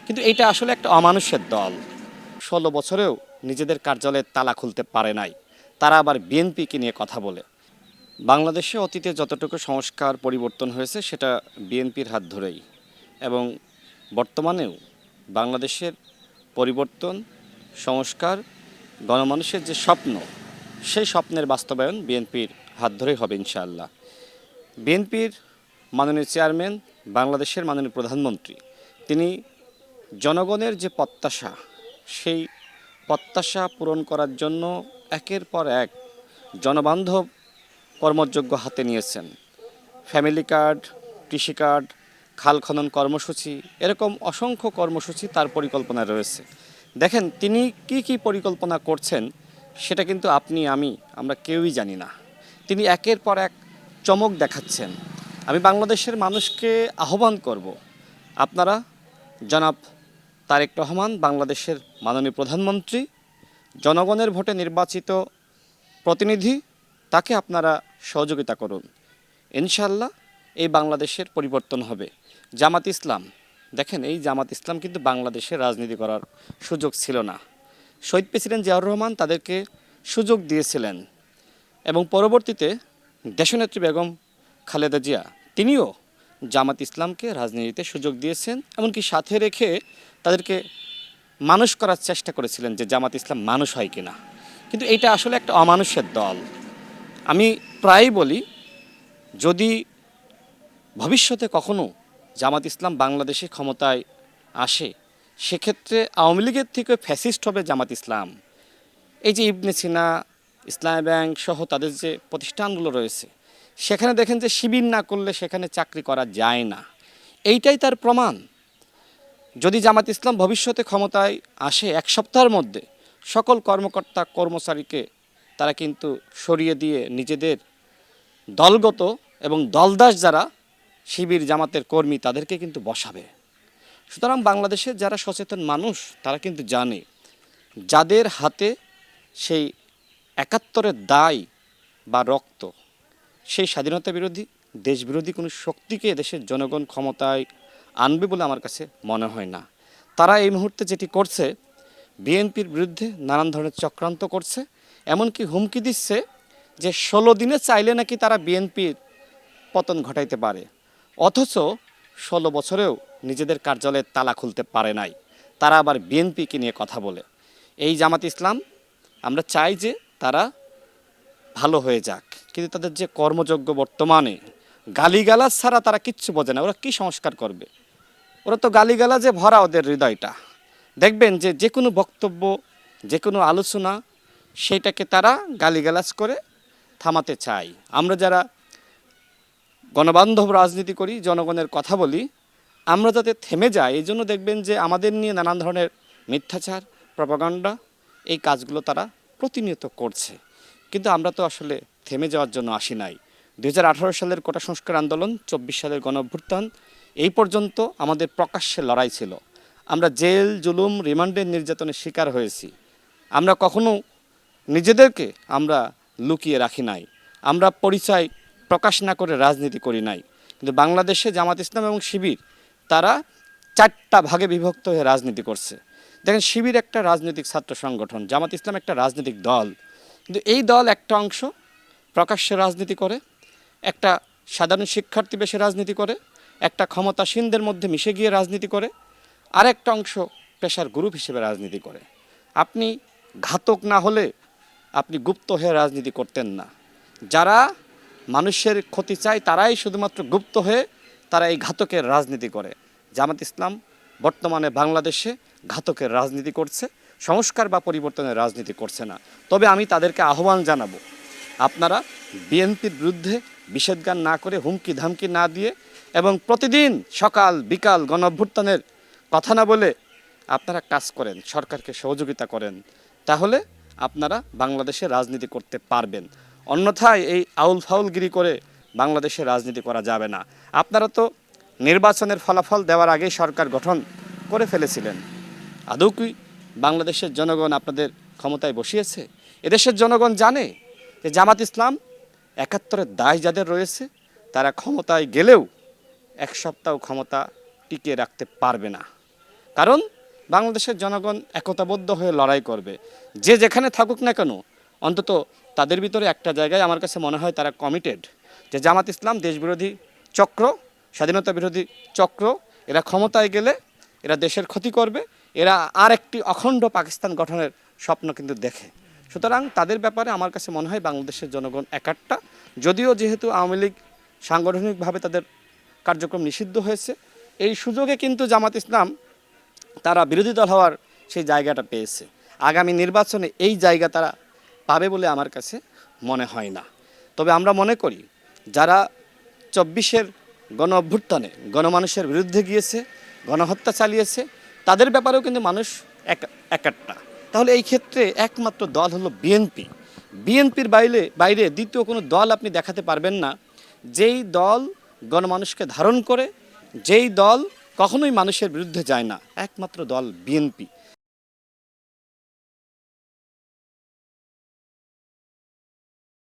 কিন্তু এটা আসলে একটা অমানুষের দল। ১৬ বছরেও নিজেদের কার্যালয়ের তালা খুলতে পারে নাই, তারা আবার বিএনপিকে নিয়ে কথা বলে। বাংলাদেশে অতীতে যতটুকু সংস্কার পরিবর্তন হয়েছে সেটা বিএনপির হাত ধরেই, এবং বর্তমানেও বাংলাদেশের পরিবর্তন, সংস্কার, গণমানুষের যে স্বপ্ন, সেই স্বপ্নের বাস্তবায়ন বিএনপির হাত ধরেই হবে ইনশাআল্লাহ। বিএনপির মাননীয় চেয়ারম্যান, বাংলাদেশের মাননীয় প্রধানমন্ত্রী, তিনি জনগণের যে প্রত্যাশা, সেই প্রত্যাশা পূরণ করার জন্য একের পর এক জনবান্ধব কর্মযজ্ঞ হাতে নিয়েছেন। ফ্যামিলি কার্ড, কৃষি কার্ড, খাল খনন কর্মসূচি, এরকম অসংখ্য কর্মসূচি তার পরিকল্পনায় রয়েছে। দেখেন তিনি কি কি পরিকল্পনা করছেন সেটা কিন্তু আপনি আমরা কেউই জানি না। তিনি একের পর এক চমক দেখাচ্ছেন। আমি বাংলাদেশের মানুষকে আহ্বান করব, আপনারা জনাব তারেক রহমান, বাংলাদেশের মাননীয় প্রধানমন্ত্রী, জনগণের ভোটে নির্বাচিত প্রতিনিধি, তাকে আপনারা সহযোগিতা করুন। ইনশাআল্লাহ এই বাংলাদেশের পরিবর্তন হবে। জামাত ইসলাম, দেখেন এই জামাত ইসলাম কিন্তু বাংলাদেশে রাজনীতি করার সুযোগ ছিল না। শহীদ প্রেসিডেন্ট জিয়াউর রহমান তাদেরকে সুযোগ দিয়েছিলেন, এবং পরবর্তীতে দেশনেত্রী বেগম খালেদা জিয়া, তিনিও জামাত ইসলামকে রাজনীতিতে সুযোগ দিয়েছেন, এমনকি সাথে রেখে তাদেরকে মানুষ করার চেষ্টা করেছিলেন যে জামাত ইসলাম মানুষ হয় কিনা। কিন্তু এটা আসলে একটা অমানুষের দল। আমি প্রায়ই বলি, যদি ভবিষ্যতে কখনো জামাত ইসলাম বাংলাদেশে ক্ষমতায় আসে, সেক্ষেত্রে আওয়ামী লীগের থেকে ফ্যাসিস্ট হবে জামাত ইসলাম। এই যে ইবনে সিনা, ইসলামী ব্যাংক সহ তাদের যে প্রতিষ্ঠানগুলো রয়েছে, সেখানে দেখেন যে শিবির না করলে সেখানে চাকরি করা যায় না। এইটাই তার প্রমাণ। যদি জামাত ইসলাম ভবিষ্যতে ক্ষমতায় আসে, এক সপ্তাহের মধ্যে সকল কর্মকর্তা কর্মচারীকে তারা কিন্তু সরিয়ে দিয়ে নিজেদের দলগত এবং দলদাস যারা শিবির জামাতের কর্মী, তাদেরকে কিন্তু বসাবে। সুতরাং বাংলাদেশের যারা সচেতন মানুষ, তারা কিন্তু জানে যাদের হাতে সেই ৭১-এর দায় বা রক্ত, সেই স্বাধীনতা বিরোধী, দেশবিরোধী কোনো শক্তিকে দেশের জনগণ ক্ষমতায় আনবে বলে আমার কাছে মনে হয় না। তারা এই মুহূর্তে যেটি করছে, বিএনপির বিরুদ্ধে নানান ধরনের চক্রান্ত করছে, এমনকি হুমকি দিচ্ছে যে ১৬ দিনে চাইলে নাকি তারা বিএনপির পতন ঘটাইতে পারে। অথচ ১৬ বছরেও নিজেদের কার্যালয়ের তালা খুলতে পারে নাই, তারা আবার বিএনপিকে নিয়ে কথা বলে। এই জামাত ইসলাম, আমরা চাই যে তারা ভালো হয়ে যাক, কিন্তু তাদের যে কর্মযজ্ঞ বর্তমানে, গালিগালাজ ছাড়া তারা কিচ্ছু বোঝে না। ওরা কি সংস্কার করবে? ওরা তো গালিগালাজে ভরা ওদের হৃদয়টা। দেখবেন যে যে কোনো বক্তব্য, যে কোনো আলোচনা, সেইটাকে তারা গালিগালাজ করে থামাতে চায়। আমরা যারা গণবান্ধব রাজনীতি করি, জনগণের কথা বলি, আমরা যাতে থেমে যাই, এই জন্য দেখবেন যে আমাদের নিয়ে নানান ধরনের মিথ্যাচার, প্রপাগান্ডা, এই কাজগুলো তারা প্রতিনিয়ত করছে। কিন্তু আমরা তো আসলে থেমে যাওয়ার জন্য আসি নাই। ২০১৮ সালের কোটা সংস্কার আন্দোলন, ২৪ সালের গণঅভ্যুত্থান, এই পর্যন্ত আমাদের প্রকাশ্যে লড়াই ছিল। আমরা জেল, জুলুম, রিমান্ডের নির্যাতনের শিকার হয়েছি। আমরা কখনো নিজেদেরকে লুকিয়ে রাখি নাই। আমরা পরিচয় প্রকাশ না করে রাজনীতি করি নাই। কিন্তু বাংলাদেশে জামাত ইসলাম এবং শিবির, তারা ৪টা ভাগে বিভক্ত হয়ে রাজনীতি করছে। দেখেন, শিবির একটা রাজনৈতিক ছাত্র সংগঠন, জামাত ইসলাম একটা রাজনৈতিক দল। কিন্তু এই দল একটা অংশ প্রকাশ্যে রাজনীতি করে, একটা সাধারণ শিক্ষার্থী বেশে রাজনীতি করে, একটা ক্ষমতাসীনদের মধ্যে মিশে গিয়ে রাজনীতি করে, আরেকটা অংশ পেশার গ্রুপ হিসেবে রাজনীতি করে। আপনি ঘাতক না হলে আপনি গুপ্ত হয়ে রাজনীতি করতেন না। যারা মানুষের ক্ষতি চায়, তারাই শুধুমাত্র গুপ্ত হয়ে তারা এই ঘাতকের রাজনীতি করে। জামাত ইসলাম বর্তমানে বাংলাদেশে ঘাতকের রাজনীতি করছে, সংস্কার বা পরিবর্তনের রাজনীতি করছে না। তবে আমি তাদেরকে আহ্বান জানাবো, আপনারা বিএনপির বিরুদ্ধে বিষেধগান না করে, হুমকি ধামকি না দিয়ে, এবং প্রতিদিন সকাল বিকাল গণঅভ্যুত্থানের কথা না বলে আপনারা কাজ করেন, সরকারকে সহযোগিতা করেন, তাহলে আপনারা বাংলাদেশে রাজনীতি করতে পারবেন। অন্যথায় এই আউল ফাউলগিরি করে বাংলাদেশে রাজনীতি করা যাবে না। আপনারা তো নির্বাচনের ফলাফল দেওয়ার আগেই সরকার গঠন করে ফেলেছিলেন। আদৌ কি বাংলাদেশের জনগণ আপনাদের ক্ষমতায় বসিয়েছে? এদেশের জনগণ জানে যে জামাত ইসলাম ৭১-এর দায় যাদের রয়েছে, তারা ক্ষমতায় গেলেও এক সপ্তাহ ক্ষমতা টিকিয়ে রাখতে পারবে না। কারণ বাংলাদেশের জনগণ একতাবদ্ধ হয়ে লড়াই করবে, যে যেখানে থাকুক না কেন। অন্তত তাদের ভিতরে একটা জায়গায় আমার কাছে মনে হয় তারা কমিটেড, যে জামাত ইসলাম দেশবিরোধী চক্র, স্বাধীনতা বিরোধী চক্র, এরা ক্ষমতায় গেলে এরা দেশের ক্ষতি করবে, এরা আর একটি অখণ্ড পাকিস্তান গঠনের স্বপ্ন কিন্তু দেখে। সুতরাং তাদের ব্যাপারে আমার কাছে মনে হয় বাংলাদেশের জনগণ একাট্টা। যদিও যেহেতু আওয়ামী লীগ সাংগঠনিকভাবে তাদের কার্যক্রম নিষিদ্ধ হয়েছে, এই সুযোগে কিন্তু জামাত ইসলাম তারা বিরোধী দল হওয়ার সেই জায়গাটা পেয়েছে। আগামী নির্বাচনে এই জায়গা তারা পাবে বলে আমার কাছে মনে হয় না। তবে আমরা মনে করি যারা 24-এর গণ অভ্যুত্থানে গণমানুষের বিরুদ্ধে গিয়েছে, গণহত্যা চালিয়েছে, তাদের ব্যাপারেও কিন্তু মানুষ একাট্টা। তাহলে এই ক্ষেত্রে একমাত্র দল হলো বিএনপি। বিএনপির বাইরে বাইরে দ্বিতীয় কোনো দল আপনি দেখাতে পারবেন না, যেই দল গণমানুষকে ধারণ করে, যেই দল কখনোই মানুষের বিরুদ্ধে যায় না। একমাত্র দল বিএনপি।